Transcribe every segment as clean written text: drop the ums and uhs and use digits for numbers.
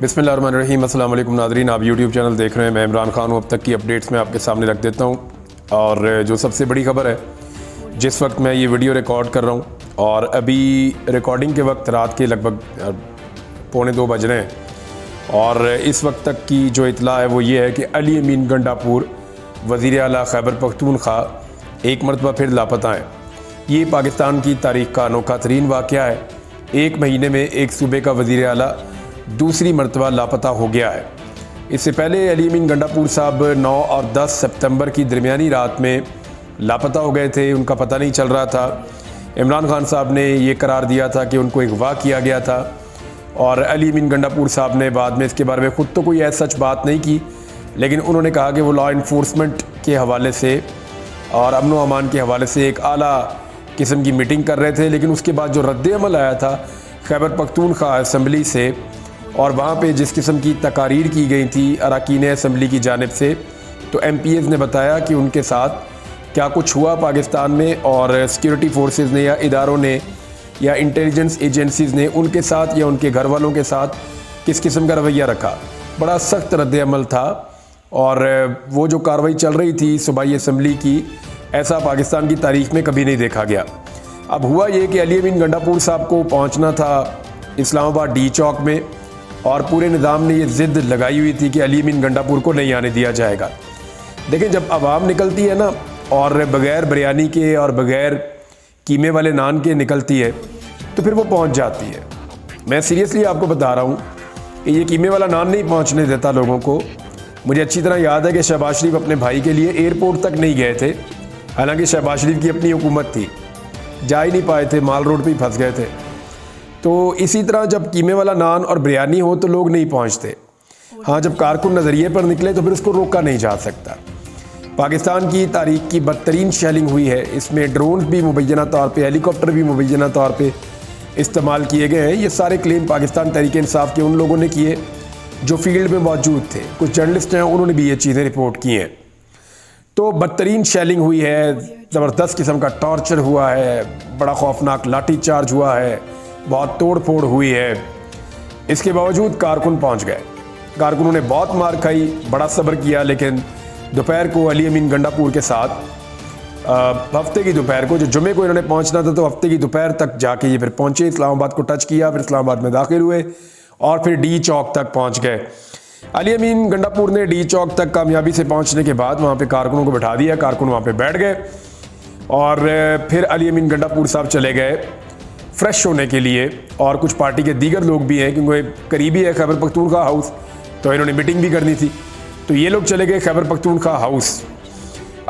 बिस्मिल्लाहिर्रहमानिर्रहीम। अस्सलाम वालेकुम नाज़रीन, आप यूट्यूब चैनल देख रहे हैं। मैं इमरान खान हूँ। अब तक की अपडेट्स मैं आपके सामने रख देता हूँ। और जो सबसे बड़ी खबर है, जिस वक्त मैं ये वीडियो रिकॉर्ड कर रहा हूँ और अभी रिकॉर्डिंग के वक्त रात के लगभग 1:45 बज रहे हैं, और इस वक्त तक की जो इतला है वो ये है कि अली अमीन गंडापुर वज़ीर आला खैबर पख्तूनख्वा एक मरतबा फिर लापता हैं। ये पाकिस्तान की तारीख़ का अनोखा तरीन वाक़या है। एक महीने में एक सूबे का वज़ीर आला दूसरी मरतबा लापता हो गया है। इससे पहले अली अमीन गंडापुर साहब 9 और 10 सितंबर की दरमियानी रात में लापता हो गए थे। उनका पता नहीं चल रहा था। इमरान खान साहब ने ये करार दिया था कि उनको अगवा किया गया था, और अली अमीन गंडापुर साहब ने बाद में इसके बारे में ख़ुद तो कोई ऐसा सच बात नहीं की, लेकिन उन्होंने कहा कि वो लॉ इन्फोर्समेंट के हवाले से और अमन व अमान के हवाले से एक आला किस्म की मीटिंग कर रहे थे। लेकिन उसके बाद जो रद्द अमल आया था खैबर पख्तूनख्वा असम्बली से, और वहाँ पे जिस किस्म की तकारीर की गई थी अरकान असम्बली की जानिब से, तो MPs ने बताया कि उनके साथ क्या कुछ हुआ पाकिस्तान में, और सिक्योरिटी फोर्सेस ने या इदारों ने या इंटेलिजेंस एजेंसीज़ ने उनके साथ या उनके घर वालों के साथ किस किस्म का रवैया रखा। बड़ा सख्त रद्द अमल था, और वो जो कार्रवाई चल रही थी सूबाई असम्बली की, ऐसा पाकिस्तान की तारीख़ में कभी नहीं देखा गया। अब हुआ ये कि अली अमीन गंडापुर साहब को पहुँचना था इस्लामाबाद D चौक में, और पूरे निज़ाम ने ये ज़िद लगाई हुई थी कि अली अमीन गंडापुर को नहीं आने दिया जाएगा। देखें, जब आवाम निकलती है ना, और बग़ैर बिरयानी के और बग़ैर कीमे वाले नान के निकलती है, तो फिर वो पहुंच जाती है। मैं सीरियसली आपको बता रहा हूँ कि ये कीमे वाला नान नहीं पहुंचने देता लोगों को। मुझे अच्छी तरह याद है कि शहबाज शरीफ अपने भाई के लिए एयरपोर्ट तक नहीं गए थे, हालांकि शहबाज शरीफ की अपनी हुकूमत थी, जा ही नहीं पाए थे, माल रोड पर ही फंस गए थे। तो इसी तरह जब कीमे वाला नान और बिरयानी हो तो लोग नहीं पहुंचते। हाँ, जब कारकुन नज़रिए पर निकले तो फिर उसको रोका नहीं जा सकता। पाकिस्तान की तारीख़ की बदतरीन शेलिंग हुई है। इसमें ड्रोन भी मुबैना तौर पे, हेलीकॉप्टर भी मुबैना तौर पे इस्तेमाल किए गए हैं। ये सारे क्लेम पाकिस्तान तहरीक इंसाफ के उन लोगों ने किए जो फील्ड में मौजूद थे। कुछ जर्नलिस्ट हैं, उन्होंने भी ये चीज़ें रिपोर्ट की हैं। तो बदतरीन शेलिंग हुई है, ज़बरदस्त किस्म का टॉर्चर हुआ है, बड़ा खौफनाक लाठी चार्ज हुआ है, बहुत तोड़ फोड़ हुई है। इसके बावजूद कारकुन पहुंच गए। कारकुनों ने बहुत मार खाई, बड़ा सब्र किया, लेकिन दोपहर को अली अमीन गंडापुर के साथ हफ्ते की दोपहर को, जो जुमे को इन्होंने पहुंचना था, तो हफ्ते की दोपहर तक जाके ये फिर पहुंचे। इस्लामाबाद को टच किया, फिर इस्लामाबाद में दाखिल हुए और फिर D चौक तक पहुंच गए। अली अमीन गंडापुर ने D चौक तक कामयाबी से पहुंचने के बाद वहाँ पे कारकुनों को बैठा दिया। कारकुन वहाँ पे बैठ गए, और फिर अली अमीन गंडापुर साहब चले गए फ्रेश होने के लिए। और कुछ पार्टी के दीगर लोग भी हैं, क्योंकि करीबी है खैबर पख्तूनख्वा हाउस, तो इन्होंने मीटिंग भी करनी थी, तो ये लोग चले गए खैबर पख्तूनख्वा हाउस।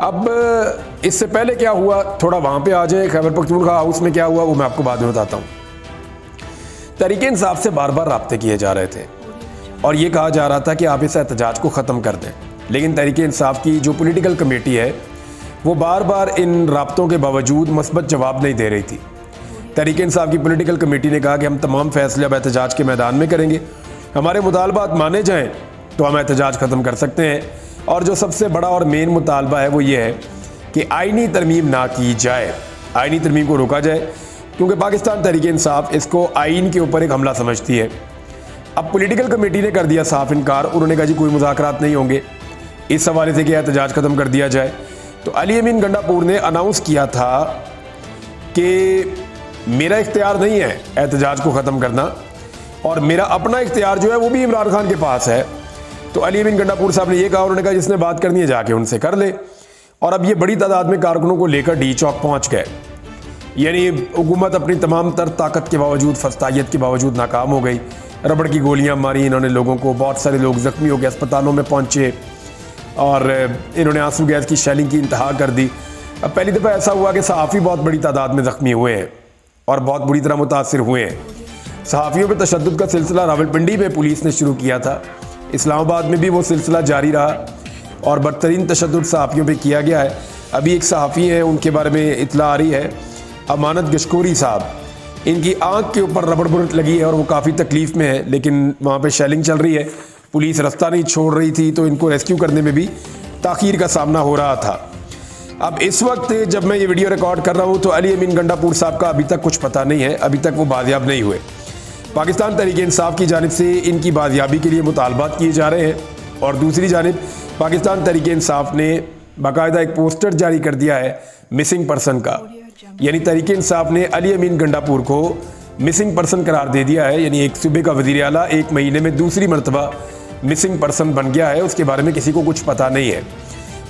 अब इससे पहले क्या हुआ, थोड़ा वहाँ पे आ जाए। खैबर पख्तूनख्वा हाउस में क्या हुआ वो मैं आपको बाद में बताता हूँ। तहरीक इंसाफ से बार बार राब्ते किए जा रहे थे, और ये कहा जा रहा था कि आप इस एहतजाज को ख़त्म कर दें, लेकिन तहरीक इंसाफ की जो पॉलिटिकल कमेटी है वो बार बार इन राब्तों के बावजूद मस्बत जवाब नहीं दे रही थी। तहरीक इंसाफ की पॉलिटिकल कमेटी ने कहा कि हम तमाम फैसले अब एहतजाज के मैदान में करेंगे, हमारे मुतालबात माने जाएँ तो हम एहतजाज ख़त्म कर सकते हैं। और जो सबसे बड़ा और मेन मुतालबा है वो ये है कि आइनी तरमीम ना की जाए, आइनी तरमीम को रोका जाए, क्योंकि पाकिस्तान तहरीक इंसाफ इसको आइन के ऊपर एक हमला समझती है। अब पॉलिटिकल कमेटी ने कर दिया साफ इनकार। उन्होंने कहा जी कोई मुज़ाकरात नहीं होंगे इस हवाले से कि एहतजाज ख़त्म कर दिया जाए। तो अली अमीन गंडापुर ने अनाउंस किया था कि मेरा इख्तियार नहीं है एहतजाज को ख़त्म करना, और मेरा अपना इख्तियार जो है वो भी इमरान खान के पास है। तो अली अमीन गंडापुर साहब ने ये कहा, उन्होंने कहा जिसने बात करनी है जाके उनसे कर ले। और अब ये बड़ी तादाद में कारकुनों को लेकर D चौक पहुंच गए। यानी हुकूमत अपनी तमाम तर ताकत के बावजूद, फस्तायत के बावजूद नाकाम हो गई। रबड़ की गोलियां मारी इन्होंने लोगों को, बहुत सारे लोग ज़ख्मी हो गए, अस्पतालों में पहुंचे, और इन्होंने आंसू गैस की शेलिंग की इंतहा कर दी। अब पहली दफ़ा ऐसा हुआ कि सहाफ़ी बहुत बड़ी तादाद में ज़ख्मी हुए हैं और बहुत बुरी तरह मुतासिर हुए हैं। सहाफ़ियों पर तशद्दुद का सिलसिला रावलपिंडी में पुलिस ने शुरू किया था, इस्लामाबाद में भी वो सिलसिला जारी रहा, और बदतरीन तशद्दुद सहाफ़ियों पे किया गया है। अभी एक सहाफ़ी है, उनके बारे में इत्तला आ रही है, अमानत गशकोरी साहब। इनकी आंख के ऊपर रबड़ बुलेट लगी है और वो काफ़ी तकलीफ़ में है, लेकिन वहाँ पे शेलिंग चल रही है, पुलिस रास्ता नहीं छोड़ रही थी, तो इनको रेस्क्यू करने में भी ताख़ीर का सामना हो रहा था। अब इस वक्त जब मैं ये वीडियो रिकॉर्ड कर रहा हूँ तो अली अमीन गंडापुर साहब का अभी तक कुछ पता नहीं है, अभी तक वो बाजियाब नहीं हुए। पाकिस्तान तहरीक इंसाफ की जानिब से इनकी बाजियाबी के लिए मुतालबात किए जा रहे हैं और दूसरी जानिब पाकिस्तान तहरीक इंसाफ ने बाकायदा एक पोस्टर जारी कर दिया है मिसिंग पर्सन का। यानी तहरीक इंसाफ ने अली अमीन गंडापुर को मिसिंग पर्सन करार दे दिया है। यानी एक सूबे का वज़ीर आला 1 महीने में दूसरी मरतबा मिसिंग पर्सन बन गया है, उसके बारे में किसी को कुछ पता नहीं है।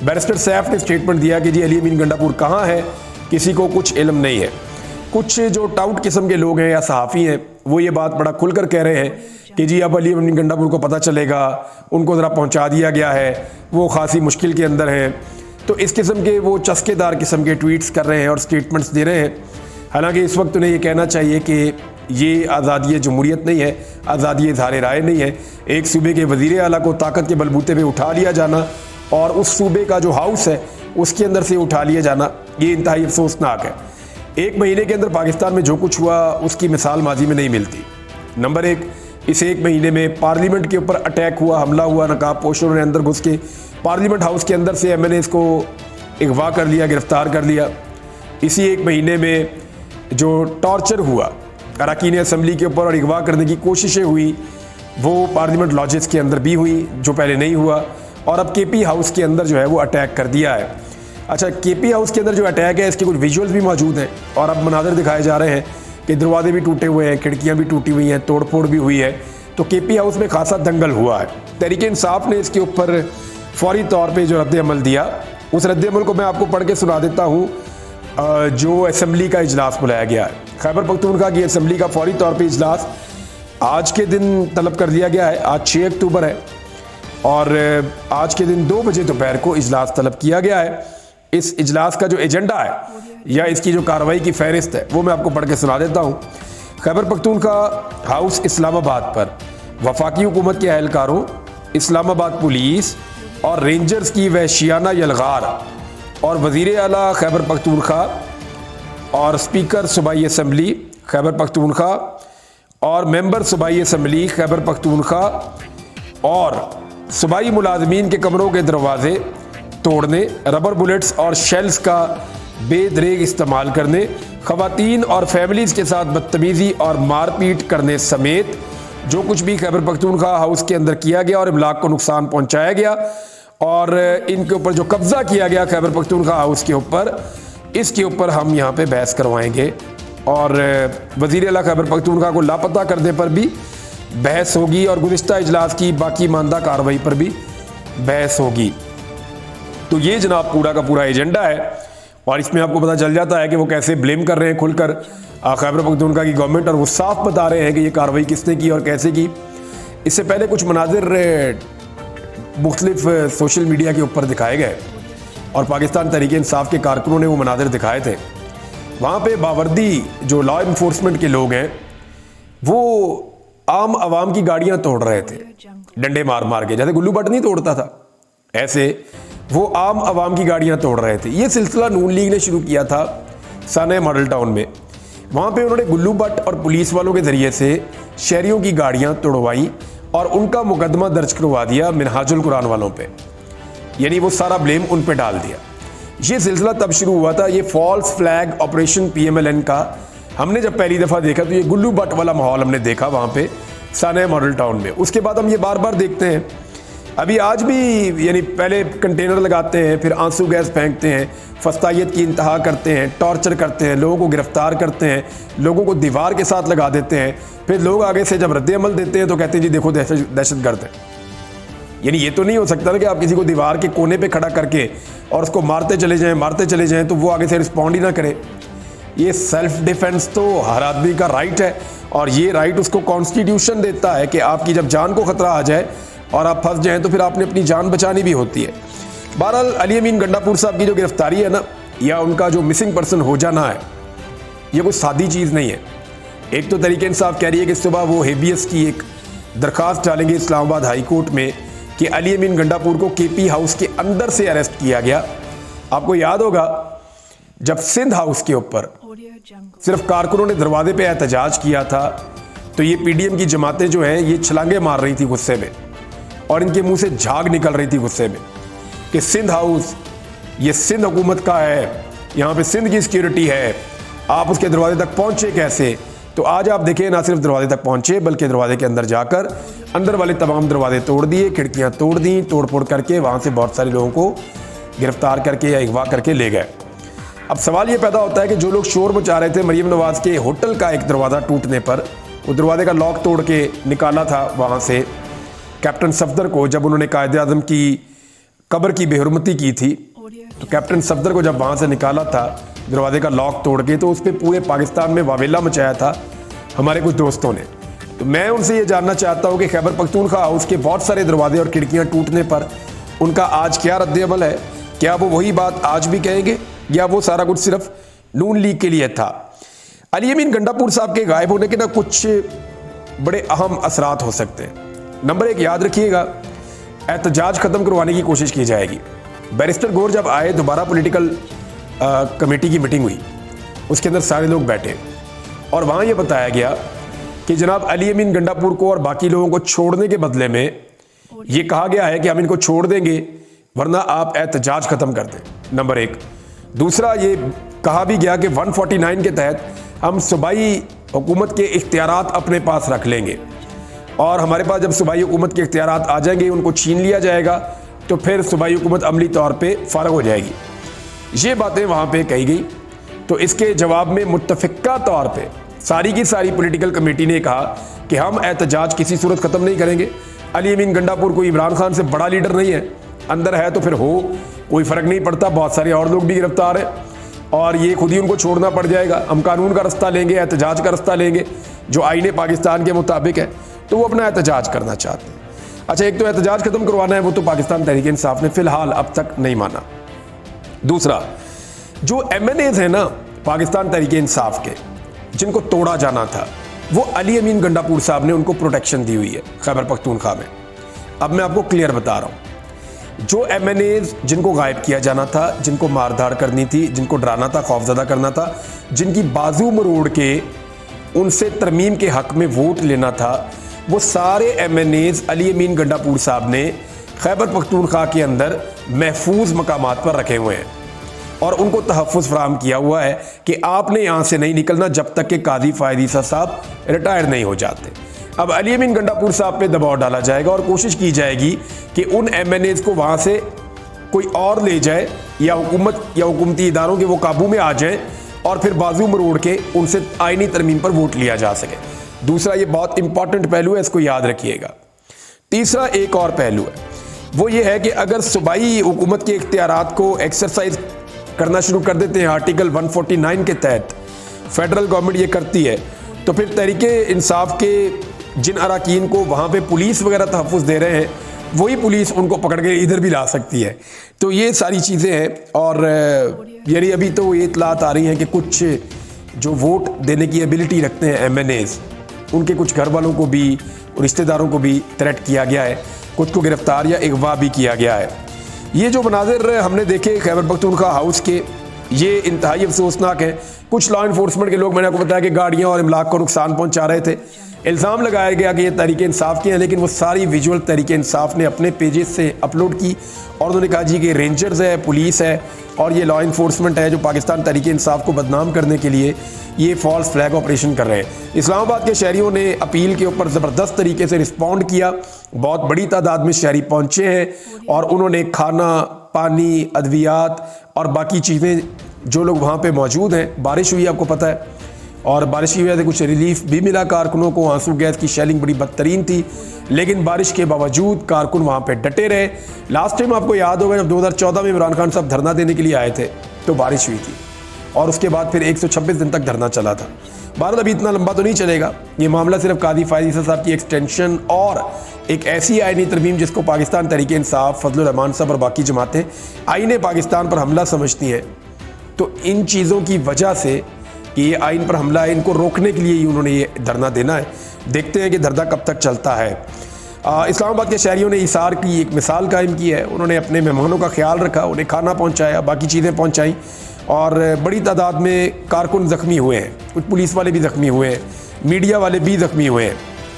बैरिस्टर सैफ ने स्टेटमेंट दिया कि जी अली अमीन गंडापुर कहाँ है, किसी को कुछ इल्म नहीं है। कुछ जो टाउट किस्म के लोग हैं या सहाफ़ी हैं वो ये बात बड़ा खुलकर कह रहे हैं कि जी अब अली अमीन गंडापुर को पता चलेगा, उनको ज़रा पहुंचा दिया गया है, वो खासी मुश्किल के अंदर हैं। तो इस किस्म के वो चस्केदार किस्म के ट्वीट्स कर रहे हैं और स्टेटमेंट्स दे रहे हैं। हालांकि इस वक्त उन्हें ये कहना चाहिए कि ये आज़ादी जमहूरियत नहीं है, आज़ादी इज़हार राय नहीं है। एक सूबे के वज़ीर आला को ताकत के बलबूते पे उठा लिया जाना और उस सूबे का जो हाउस है उसके अंदर से उठा लिया जाना, ये इंतहाई अफसोसनाक है। 1 महीने के अंदर पाकिस्तान में जो कुछ हुआ उसकी मिसाल माजी में नहीं मिलती। नंबर 1, इस 1 महीने में पार्लियामेंट के ऊपर अटैक हुआ, हमला हुआ, नकाब पोशों ने अंदर घुस के पार्लियामेंट हाउस के अंदर से MNAs को अगवा कर लिया, गिरफ्तार कर लिया। इसी 1 महीने में जो टॉर्चर हुआ अरकान असम्बली के ऊपर और अगवा करने की कोशिशें हुई वो पार्लियामेंट लॉजेस के अंदर भी हुई, जो पहले नहीं हुआ। और अब KP हाउस के अंदर जो है वो अटैक कर दिया है। अच्छा, KP हाउस के अंदर जो अटैक है इसके कुछ विजुअल्स भी मौजूद हैं और अब मनाज़र दिखाए जा रहे हैं कि दरवाजे भी टूटे हुए हैं, खिड़कियां भी टूटी हुई हैं, तोड़फोड़ भी हुई है। तो KP हाउस में खासा दंगल हुआ है। तहरीक इंसाफ ने इसके ऊपर फौरी तौर पे जो रद्द-ए-अमल दिया, उस रद्द-ए-अमल को मैं आपको पढ़ के सुना देता हूँ। जो असम्बली का इजलास बुलाया गया है, खैबर पख्तूनख्वा की असम्बली का फौरी तौर पर इजलास आज के दिन तलब कर दिया गया है। आज 6 अक्टूबर है और आज के दिन 2 बजे दोपहर को इजलास तलब किया गया है। इस इजलास का जो एजेंडा है या इसकी जो कार्रवाई की फहरिस्त है वो मैं आपको पढ़ के सुना देता हूँ। खैबर पख्तूनख्वा हाउस इस्लामाबाद पर वफाकी हुकूमत के एहलकारों, इस्लामाबाद पुलिस और रेंजर्स की वहशियाना यलगार और वज़ीर आला खैबर पख्तूनख्वा और स्पीकर सूबाई असम्बली खैबर पख्तूनख्वा और मेंबर सूबाई असम्बली खैबर पख्तूनख्वा और सूबाई मुलाजमीन के कमरों के दरवाजे तोड़ने, रबर बुलेट्स और शेल्स का बेदरेग इस्तेमाल करने, ख़वातीन और फैमिलीज़ के साथ बदतमीज़ी और मारपीट करने समेत जो कुछ भी खैबर पख्तूनख्वा हाउस के अंदर किया गया और इमलाक को नुकसान पहुंचाया गया और इनके ऊपर जो कब्ज़ा किया गया खैबर पख्तूनख्वा हाउस के ऊपर, इसके ऊपर हम यहाँ पे बहस करवाएंगे और वज़ीर आला खैबर पख्तूनख्वा को लापता करने पर भी बहस होगी और गुज़िश्ता इजलास की बाकी मानदा कार्रवाई पर भी बहस होगी। तो ये जनाब पूरा का पूरा एजेंडा है और इसमें आपको पता चल जाता है कि वो कैसे ब्लेम कर रहे हैं खुलकर खैबर पख्तूनख्वा की गवर्नमेंट, और वो साफ बता रहे हैं कि ये कार्रवाई किसने की और कैसे की। इससे पहले कुछ मनाजिर मुख्तलिफ सोशल मीडिया के ऊपर दिखाए गए और पाकिस्तान तहरीक इंसाफ के कारकुनों ने वो मनाजिर दिखाए थे। वहाँ पे बावर्दी जो लॉ इन्फोर्समेंट के लोग हैं वो आम आवाम की गाड़ियाँ तोड़ रहे थे डंडे मार मार के, जैसे गुल्लू भट्ट नहीं तोड़ता था ऐसे वो आम आवाम की गाड़ियां तोड़ रहे थे। ये सिलसिला नून लीग ने शुरू किया था साने मॉडल टाउन में। वहाँ पे उन्होंने गुल्लू भट्ट और पुलिस वालों के ज़रिए से शहरियों की गाड़ियां तोड़वाई और उनका मुकदमा दर्ज करवा दिया मिनहाजुल कुरान वालों पे, यानी वो सारा ब्लेम उन पे डाल दिया। ये सिलसिला तब शुरू हुआ था, ये फॉल्स फ्लैग ऑपरेशन PMLN का हमने जब पहली दफ़ा देखा तो ये गुल्लू भट्ट वाला माहौल हमने देखा वहाँ पे साने मॉडल टाउन में। उसके बाद हम ये बार बार देखते हैं, अभी आज भी, यानी पहले कंटेनर लगाते हैं, फिर आंसू गैस फेंकते हैं, फस्तायत की इंतहा करते हैं, टॉर्चर करते हैं, लोगों को गिरफ्तार करते हैं, लोगों को दीवार के साथ लगा देते हैं, फिर लोग आगे से जब रद्द-ए-अमल देते हैं तो कहते हैं जी देखो दहशतगर्द है। यानी ये तो नहीं हो सकता ना कि आप किसी को दीवार के कोने पे खड़ा करके और उसको मारते चले जाएं तो वो आगे से रिस्पॉन्ड ही ना करे। ये सेल्फ डिफेंस तो हर आदमी का राइट है और ये राइट उसको कॉन्स्टिट्यूशन देता है कि आपकी जब जान को खतरा आ जाए और आप फंस जाएं तो फिर आपने अपनी जान बचानी भी होती है। बहरहाल अली अमीन गंडापुर साहब की जो गिरफ्तारी है ना, या उनका जो मिसिंग पर्सन हो जाना है, ये कोई सादी चीज़ नहीं है। एक तो तहरीक इंसाफ कह रही है कि सुबह वो हेबियस की एक दरख्वास्त डालेंगे इस्लामाबाद हाई कोर्ट में कि अली अमीन गंडापुर को KP हाउस के अंदर से अरेस्ट किया गया। आपको याद होगा जब सिंध हाउस के ऊपर सिर्फ कारकुनों ने दरवाजे पे एहतजाज किया था तो ये PDM की जमातें जो हैं ये छलांगे मार रही थी गुस्से में और इनके मुंह से झाग निकल रही थी गुस्से में कि सिंध हाउस ये सिंध हुकूमत का है, यहाँ पे सिंध की सिक्योरिटी है, आप उसके दरवाजे तक पहुँचे कैसे, तो आज आप देखें ना सिर्फ दरवाजे तक पहुंचे बल्कि दरवाजे के अंदर जाकर अंदर वाले तमाम दरवाजे तोड़ दिए, खिड़कियां तोड़ दी, तोड़ फोड़ करके वहां से बहुत सारे लोगों को गिरफ्तार करके या अगवा करके ले गए। अब सवाल ये पैदा होता है कि जो लोग शोर मचा रहे थे मरीम नवाज के होटल का एक दरवाज़ा टूटने पर, वो दरवाजे का लॉक तोड़ के निकाला था वहाँ से कैप्टन सफदर को, जब उन्होंने कायदे आज़म की कब्र की बेहुरमती की थी, तो कैप्टन सफदर को जब वहाँ से निकाला था दरवाजे का लॉक तोड़ के, तो उस पर पूरे पाकिस्तान में वावेला मचाया था हमारे कुछ दोस्तों ने। तो मैं उनसे ये जानना चाहता हूँ कि खैबर पख्तूनख्वा हाउस के बहुत सारे दरवाजे और खिड़कियाँ टूटने पर उनका आज क्या रद्द-ए-अमल है? क्या वो वही बात आज भी कहेंगे या वो सारा कुछ सिर्फ नून लीग के लिए था? अली अमीन गंडापुर साहब के गायब होने के ना कुछ बड़े अहम असरात हो सकते हैं। नंबर 1, याद रखिएगा, एहतजाज ख़त्म करवाने की कोशिश की जाएगी। बैरिस्टर गौर जब आए, दोबारा पॉलिटिकल कमेटी की मीटिंग हुई, उसके अंदर सारे लोग बैठे और वहाँ ये बताया गया कि जनाब अली अमीन गंडापुर को और बाकी लोगों को छोड़ने के बदले में ये कहा गया है कि हम इनको छोड़ देंगे वरना आप एहतजाज ख़त्म कर दें। नंबर 1। दूसरा, ये कहा भी गया कि 149 के तहत हम सूबाई हुकूमत के इख्तियारात अपने पास रख लेंगे और हमारे पास जब सूबाई हुकूमत के इख्तियारात आ जाएंगे, उनको छीन लिया जाएगा, तो फिर सूबाई हुकूमत अमली तौर पे फ़ारग हो जाएगी। ये बातें वहाँ पे कही गई। तो इसके जवाब में मुत्तफ़िक़ा तौर पे सारी की सारी पॉलिटिकल कमेटी ने कहा कि हम एहतजाज किसी सूरत ख़त्म नहीं करेंगे। अली अमीन गंडापुर कोई इमरान खान से बड़ा लीडर नहीं है, अंदर है तो फिर हो, कोई फ़र्क नहीं पड़ता। बहुत सारे और लोग भी गिरफ्तार हैं और ये खुद ही उनको छोड़ना पड़ जाएगा। हम कानून का रास्ता लेंगे, एहतजाज का रास्ता लेंगे जो आईने पाकिस्तान के मुताबिक है, तो वो अपना एहतजाज करना चाहते हैं। अच्छा, एक तो एहतजाज ख़त्म करवाना है, वो तो पाकिस्तान तहरीक इंसाफ ने फ़िलहाल अब तक नहीं माना। दूसरा, जो MNAs हैं ना पाकिस्तान तहरीक इंसाफ के, जिनको तोड़ा जाना था, वो अली अमीन गंडापुर साहब ने उनको प्रोटेक्शन दी हुई है खैबर पख्तूनख्वा में। अब मैं आपको क्लियर बता रहा हूँ, जो MNAs जिनको गायब किया जाना था, जिनको मारधाड़ करनी थी, जिनको डराना था, खौफजदा करना था, जिनकी बाजू मरोड़ के उनसे तरमीम के हक में वोट लेना था, वो सारे MNAs अली अमीन गंडापुर साहब ने खैबर पख्तूनख्वा के अंदर महफूज मकामात पर रखे हुए हैं और उनको तहफ़्फ़ुज़ फराहम किया हुआ है कि आपने यहाँ से नहीं निकलना जब तक कि काजी फ़ायद ईसा साहब रिटायर नहीं हो जाते। अब अली अमीन गंडापुर साहब पे दबाव डाला जाएगा और कोशिश की जाएगी कि उन MNAs को वहाँ से कोई और ले जाए या हुकूमत या हुकूमती इदारों के वो काबू में आ जाए और फिर बाजू मरोड़ के उनसे आइनी तरमीम पर वोट लिया जा सके। दूसरा, ये बहुत इंपॉर्टेंट पहलू है, इसको याद रखिएगा। तीसरा, एक और पहलू है, वो ये है कि अगर सूबाई हुकूमत के इख्तियारात को एक्सरसाइज करना शुरू कर देते हैं आर्टिकल 149 के तहत, फेडरल गवर्नमेंट ये करती है, तो फिर तहरीक इंसाफ के जिन अरकान को वहाँ पे पुलिस वगैरह तहफ़्फ़ुज़ दे रहे हैं, वही पुलिस उनको पकड़ के इधर भी ला सकती है। तो ये सारी चीज़ें हैं और यानी अभी तो ये इतलात आ रही हैं कि कुछ जो वोट देने की एबिलिटी रखते हैं MNAs, उनके कुछ घर वालों को भी, रिश्तेदारों को भी थ्रेट किया गया है, कुछ को गिरफ्तार या अगवा भी किया गया है। ये जो मनाजिर हमने देखे खैबर पख्तूनख्वा हाउस के, ये इंतहाई अफसोसनाक है। कुछ लॉ इन्फोर्समेंट के लोग, मैंने आपको बताया कि गाड़ियाँ और इमलाक को नुकसान पहुँचा रहे थे। इल्ज़ाम लगाया गया कि ये तहरीक इंसाफ के हैं, लेकिन वो सारी विजुअल तहरीक इंसाफ ने अपने पेजेस से अपलोड की और उन्होंने कहा जी कि रेंजर्स है, पुलिस है और ये लॉ इन्फोर्समेंट है जो पाकिस्तान तहरीक इंसाफ को बदनाम करने के लिए ये फॉल्स फ्लैग ऑपरेशन कर रहे हैं। इस्लामाबाद के शहरियों ने अपील के ऊपर ज़बरदस्त तरीके से रिस्पॉन्ड किया, बहुत बड़ी तादाद में शहरी पहुँचे हैं और उन्होंने खाना, पानी, अद्वियात और बाकी चीज़ें, जो लोग वहाँ पे मौजूद हैं, बारिश हुई आपको पता है, और बारिश की वजह से कुछ रिलीफ भी मिला कारकुनों को। आंसू गैस की शेलिंग बड़ी बदतरीन थी, लेकिन बारिश के बावजूद कारकुन वहाँ पे डटे रहे। लास्ट टाइम आपको याद होगा जब 2014 में इमरान खान साहब धरना देने के लिए आए थे तो बारिश हुई थी और उसके बाद फिर 126 दिन तक धरना चला था। भारत अभी इतना लंबा तो नहीं चलेगा, ये मामला सिर्फ काजी फ़ायद ईसा साहब की एक्सटेंशन और एक ऐसी आईनी तरमीम जिसको पाकिस्तान तहरीक इंसाफ, फजलुर रहमान साहब और बाकी जमातें आईने पाकिस्तान पर हमला समझती हैं। तो इन चीज़ों की वजह से कि ये आइन पर हमला है, इनको रोकने के लिए ही उन्होंने ये धरना देना है। देखते हैं कि धरना कब तक चलता है। इस्लामाबाद के शहरियों ने इसार की एक मिसाल कायम की है। उन्होंने अपने मेहमानों का ख्याल रखा, उन्हें खाना पहुंचाया, बाकी चीज़ें पहुंचाई और बड़ी तादाद में कारकुन ज़ख्मी हुए हैं, कुछ पुलिस वाले भी ज़ख्मी हुए हैं, मीडिया वाले भी ज़ख्मी हुए हैं।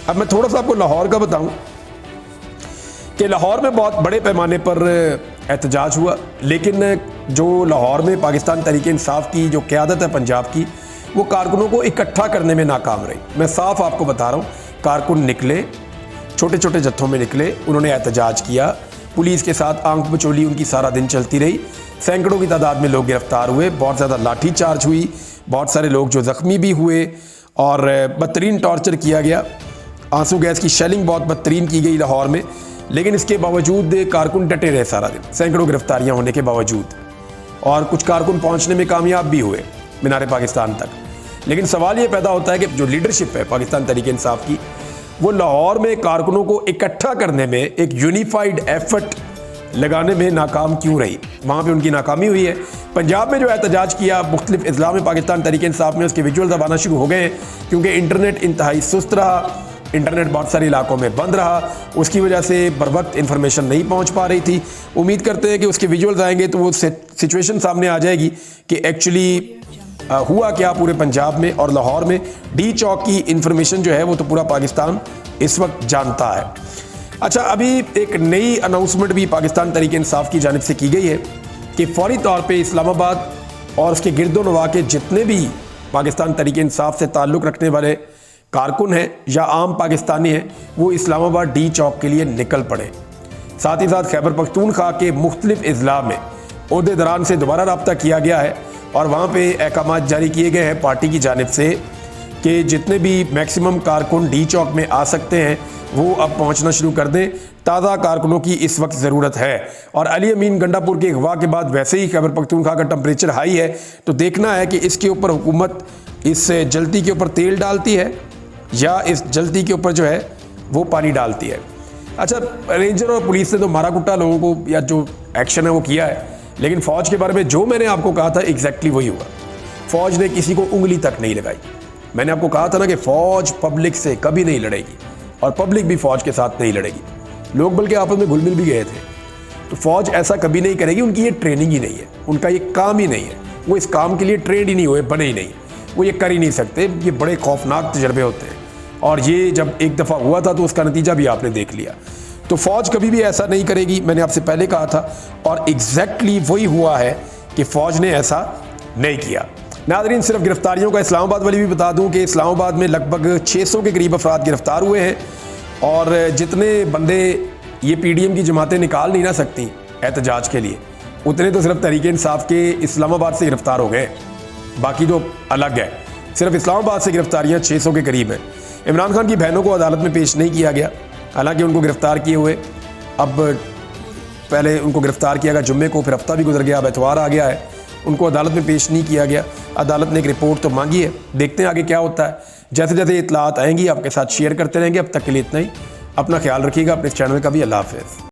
अब मैं थोड़ा सा आपको लाहौर का बताऊँ कि लाहौर में बहुत बड़े पैमाने पर एहतजाज हुआ, लेकिन जो लाहौर में पाकिस्तान तहरीक इंसाफ की जो क़यादत है पंजाब की, वो कारकुनों को इकट्ठा करने में नाकाम रही। मैं साफ आपको बता रहा हूँ, कारकुन निकले, छोटे छोटे जत्थों में निकले, उन्होंने एहतजाज किया, पुलिस के साथ आंख बचोली उनकी सारा दिन चलती रही, सैकड़ों की तादाद में लोग गिरफ्तार हुए, बहुत ज़्यादा लाठी चार्ज हुई, बहुत सारे लोग जो ज़ख्मी भी हुए और बदतरीन टॉर्चर किया गया। आंसू गैस की शेलिंग बहुत बदतरीन की गई लाहौर में, लेकिन इसके बावजूद कारकुन डटे रहे सारा दिन, सैकड़ों गिरफ्तारियां होने के बावजूद, और कुछ कारकुन पहुंचने में कामयाब भी हुए मीनार पाकिस्तान तक। लेकिन सवाल ये पैदा होता है कि जो लीडरशिप है पाकिस्तान तहरीक इंसाफ की, वो लाहौर में कारकुनों को इकट्ठा करने में एक यूनिफाइड एफर्ट लगाने में नाकाम क्यों रही? वहाँ पे उनकी नाकामी हुई है। पंजाब में जो एहतजाज किया मुख्तलिफ अजला में पाकिस्तान तहरीक इंसाफ में, उसके विजुअल्स अब आना शुरू हो गए हैं, क्योंकि इंटरनेट इंतहाई सुस्त रहा, इंटरनेट बहुत सारे इलाकों में बंद रहा, उसकी वजह से बर वक्त इन्फॉर्मेशन नहीं पहुंच पा रही थी। उम्मीद करते हैं कि उसके विजुअल्स आएंगे तो वो सिचुएशन सामने आ जाएगी कि एक्चुअली हुआ क्या पूरे पंजाब में और लाहौर में। डी चौक की इन्फॉर्मेशन जो है वो तो पूरा पाकिस्तान इस वक्त जानता है। अच्छा, अभी एक नई अनाउंसमेंट भी पाकिस्तान तहरीक इंसाफ की जानिब से की गई है कि फौरी तौर पे इस्लामाबाद और उसके गिरदोनवा के जितने भी पाकिस्तान तहरीक इंसाफ से ताल्लुक़ रखने वाले कारकुन हैं या आम पाकिस्तानी हैं, वो इस्लामाबाद डी चौक के लिए निकल पड़े। साथ ही साथ खैबर पख्तूनख्वा के मुख्तलिफ अजला में ओहदेदारान से दोबारा रब्ता किया गया है और वहाँ पे अहकाम जारी किए गए हैं पार्टी की जानिब से कि जितने भी मैक्सिमम कारकुन डी चौक में आ सकते हैं वो अब पहुँचना शुरू कर दें। ताज़ा कारकुनों की इस वक्त ज़रूरत है। और अली अमीन गंडापुर के अगवा के बाद वैसे ही खैबर पख्तूनख्वा का टेम्परेचर हाई है, तो देखना है कि इसके ऊपर हुकूमत इस जलती के ऊपर तेल डालती है या इस जलती के ऊपर जो है वो पानी डालती है। अच्छा, रेंजर और पुलिस ने तो मारा कुट्टा लोगों को, या जो एक्शन है वो किया है, लेकिन फ़ौज के बारे में जो मैंने आपको कहा था एग्जैक्टली वही हुआ। फ़ौज ने किसी को उंगली तक नहीं लगाई। मैंने आपको कहा था ना कि फ़ौज पब्लिक से कभी नहीं लड़ेगी और पब्लिक भी फ़ौज के साथ नहीं लड़ेगी। लोग बल्कि आपस में घुल मिल भी गए थे। तो फ़ौज ऐसा कभी नहीं करेगी, उनकी ये ट्रेनिंग ही नहीं है, उनका ये काम ही नहीं है, वो इस काम के लिए ट्रेंड ही नहीं हुए, बने ही नहीं, वो ये कर ही नहीं सकते। ये बड़े खौफनाक तजर्बे होते हैं और ये जब एक दफ़ा हुआ था तो उसका नतीजा भी आपने देख लिया। तो फ़ौज कभी भी ऐसा नहीं करेगी, मैंने आपसे पहले कहा था, और एग्जैक्टली वही हुआ है कि फ़ौज ने ऐसा नहीं किया। नाज़रीन, सिर्फ गिरफ्तारियों का इस्लामाबाद वाली भी बता दूं कि इस्लामाबाद में लगभग 600 के करीब अफराद गिरफ्तार हुए हैं और जितने बंदे ये PDM की जमातें निकाल नहीं ना सकती एहतजाज के लिए, उतने तो सिर्फ तहरीक इंसाफ के इस्लामाबाद से गिरफ्तार हो गए, बाकी तो अलग है। सिर्फ इस्लामाबाद से गिरफ्तारियाँ 600 के करीब हैं। इमरान खान की बहनों को अदालत में पेश नहीं किया गया, हालांकि उनको गिरफ्तार किए हुए अब पहले उनको गिरफ्तार किया गया जुम्मे को, फिर हफ्ता भी गुजर गया, अब एतवार आ गया है, उनको अदालत में पेश नहीं किया गया। अदालत ने एक रिपोर्ट तो मांगी है, देखते हैं आगे क्या होता है। जैसे जैसे इतलात आएंगी आपके साथ शेयर करते रहेंगे। अब तक के लिए इतना ही। अपना ख्याल रखिएगा, अपने इस चैनल का भी। अल्लाह हाफ़िज़।